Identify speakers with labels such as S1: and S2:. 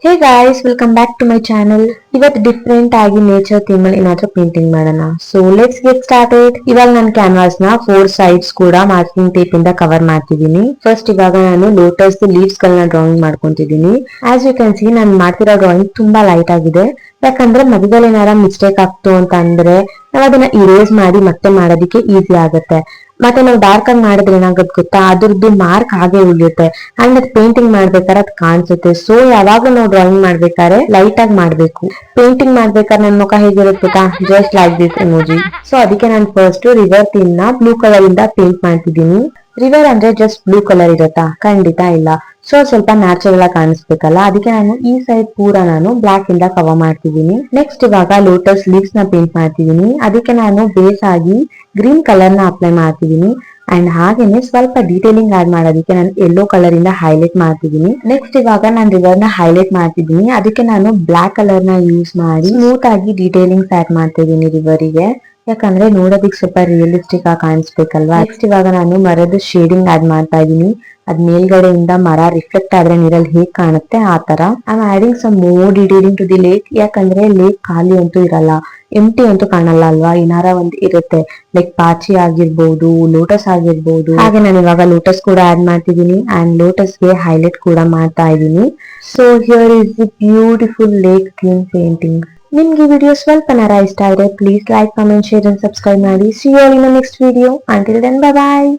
S1: Hey guys, welcome back to my channel. ಇವತ್ತು different ಆಗಿ nature theme ಅಲ್ಲಿ ಏನಾದ್ರೂ ಪೇಂಟಿಂಗ್ ಮಾಡೋಣ. So let's get started. ಇವಾಗ ನಾನು ಕ್ಯಾನ್ವಾಸ್ ನ 4 ಸೈಡ್ಸ್ ಕೂಡ ಮಾಸ್ಕಿಂಗ್ ಟೇಪ್ ಇಂದ ಕವರ್ ಮಾಡ್ತಿದ್ದೀನಿ. ಫಸ್ಟ್ ಇವಾಗ ನಾನು ಲೋಟಸ್ ಲೀವ್ಸ್ ಗಳನ್ನ ಡ್ರಾಯಿಂಗ್ ಮಾಡ್ಕೊಂತಿದ್ದೀನಿ. ಆಸ್ ಯು ಕ್ಯಾನ್ ಸಿ ನಾನು ಮಾಡ್ತಿರೋ ಡ್ರಾಯಿಂಗ್ ತುಂಬಾ ಲೈಟ್ ಆಗಿದೆ. ಯಾಕಂದ್ರೆ ಮಧ್ಯದಲ್ಲಿ ಏನಾರ ಮಿಸ್ಟೇಕ್ ಆಗ್ತು ಅಂತ ಅಂದ್ರೆ ನಾವು ಅದನ್ನ ಇರೇಸ್ ಮಾಡಿ ಮತ್ತೆ ಮಾಡೋದಕ್ಕೆ ಈಸಿ ಆಗುತ್ತೆ. ಮತ್ತೆ ನಾವು ಡಾರ್ಕ್ ಆಗಿ ಮಾಡಿದ್ರೆ ಏನಾಗುತ್ತೆ ಗೊತ್ತಾ, ಅದ್ರದ್ದು ಮಾರ್ಕ್ ಹಾಗೆ ಉಳಿಯುತ್ತೆ ಅಂಡ್ ಅದು ಪೇಂಟಿಂಗ್ ಮಾಡ್ಬೇಕಾದ್ರೆ ಅದು ಕಾಣಿಸುತ್ತೆ. ಸೊ ಯಾವಾಗ್ಲೂ ನಾವು ಡ್ರಾಯಿಂಗ್ ಮಾಡ್ಬೇಕಾದ್ರೆ ಲೈಟ್ ಆಗಿ ಮಾಡ್ಬೇಕು. ಪೇಂಟಿಂಗ್ ಮಾಡ್ಬೇಕಾದ್ರೆ ನನ್ನ ಮುಖ ಹೇಗಿರುತ್ತೆ ಗೊತ್ತಾ, just like this emoji. So ಅದಕ್ಕೆ ನಾನು ಫಸ್ಟ್ ರಿವರ್ ಥೀಮ್ ನ ಬ್ಲೂ ಕಲರ್ ಇಂದ ಪೇಂಟ್ ಮಾಡ್ತಿದ್ದೀನಿ. ರಿವರ್ ಅಂದ್ರೆ ಜಸ್ಟ್ ಬ್ಲೂ ಕಲರ್ ಇರುತ್ತಾ? ಖಂಡಿತ ಇಲ್ಲ. ಸೊ ಸ್ವಲ್ಪ ನ್ಯಾಚುರಲ್ ಆಗಿ ಕಾಣಿಸ್ಬೇಕಲ್ಲ, ಅದಕ್ಕೆ ನಾನು ಈ ಸೈಡ್ ಪೂರ ನಾನು ಬ್ಲಾಕ್ ಇಂದ ಕವರ್ ಮಾಡ್ತಿದ್ದೀನಿ. ನೆಕ್ಸ್ಟ್ ಇವಾಗ ಲೋಟಸ್ ಲೀವ್ಸ್ ನ ಪೇಂಟ್ ಮಾಡ್ತಿದ್ದೀನಿ. ಅದಕ್ಕೆ ನಾನು ಬೇಸ್ ಆಗಿ ಗ್ರೀನ್ ಕಲರ್ ನ ಅಪ್ಲೈ ಮಾಡ್ತಿದ್ದೀನಿ. ಅಂಡ್ ಹಾಗೇನೆ ಸ್ವಲ್ಪ ಡೀಟೇಲಿಂಗ್ ಆಡ್ ಮಾಡೋದಕ್ಕೆ ನಾನು ಯೆಲ್ಲೋ ಕಲರ್ ಇಂದ ಹೈಲೈಟ್ ಮಾಡ್ತಿದ್ದೀನಿ. ನೆಕ್ಸ್ಟ್ ಇವಾಗ ನಾನು ರಿವರ್ ನ ಹೈಲೈಟ್ ಮಾಡ್ತಿದ್ದೀನಿ. ಅದಕ್ಕೆ ನಾನು ಬ್ಲಾಕ್ ಕಲರ್ ನ ಯೂಸ್ ಮಾಡಿ ಸ್ಮೂತ್ ಆಗಿ ಡೀಟೇಲಿಂಗ್ಸ್ ಆಡ್ ಮಾಡ್ತಿದ್ದೀನಿ ರಿವರಿಗೆ. ಯಾಕಂದ್ರೆ ನೋಡೋದಿಕ್ ಸ್ವಲ್ಪ ರಿಯಲಿಸ್ಟಿಕ್ ಆಗಿ ಕಾಣಿಸ್ಬೇಕಲ್ವಾ. ನೆಕ್ಸ್ಟ್ ಇವಾಗ ನಾನು ಮರದ ಶೇಡಿಂಗ್ ಆಡ್ ಮಾಡ್ತಾ ಇದ್ದೀನಿ. ಅದ್ ಮೇಲ್ಗಡೆಯಿಂದ ಮರ ರಿಫ್ಲೆಕ್ಟ್ ಆದ್ರೆ ನೀರಲ್ಲಿ ಹೇಗ್ ಕಾಣುತ್ತೆ ಆ ತರ. I am adding some more detailing to the lake. ಯಾಕಂದ್ರೆ ಲೇಕ್ ಖಾಲಿ ಅಂತೂ ಇರಲ್ಲ, ಎಂಟಿ ಅಂತೂ ಕಾಣಲ್ಲ ಅಲ್ವಾ, ಏನಾರ ಒಂದ್ ಇರುತ್ತೆ. ಲೈಕ್ ಪಾಚಿ ಆಗಿರ್ಬಹುದು, ಲೋಟಸ್ ಆಗಿರ್ಬಹುದು. ಹಾಗೆ ನಾನು ಇವಾಗ ಲೋಟಸ್ ಕೂಡ ಆಡ್ ಮಾಡ್ತಿದ್ದೀನಿ ಅಂಡ್ ಲೋಟಸ್ ಗೆ ಹೈಲೈಟ್ ಕೂಡ ಮಾಡ್ತಾ ಇದ್ದೀನಿ. So here is the beautiful lake theme painting. ನಿಮ್ಗೆ ಈ ವಿಡಿಯೋ ಸ್ವಲ್ಪನಾರ ಇಷ್ಟ ಆದ್ರೆ please like, comment, share and subscribe ಮಾಡಿ. See you all in the next video. Until then bye bye.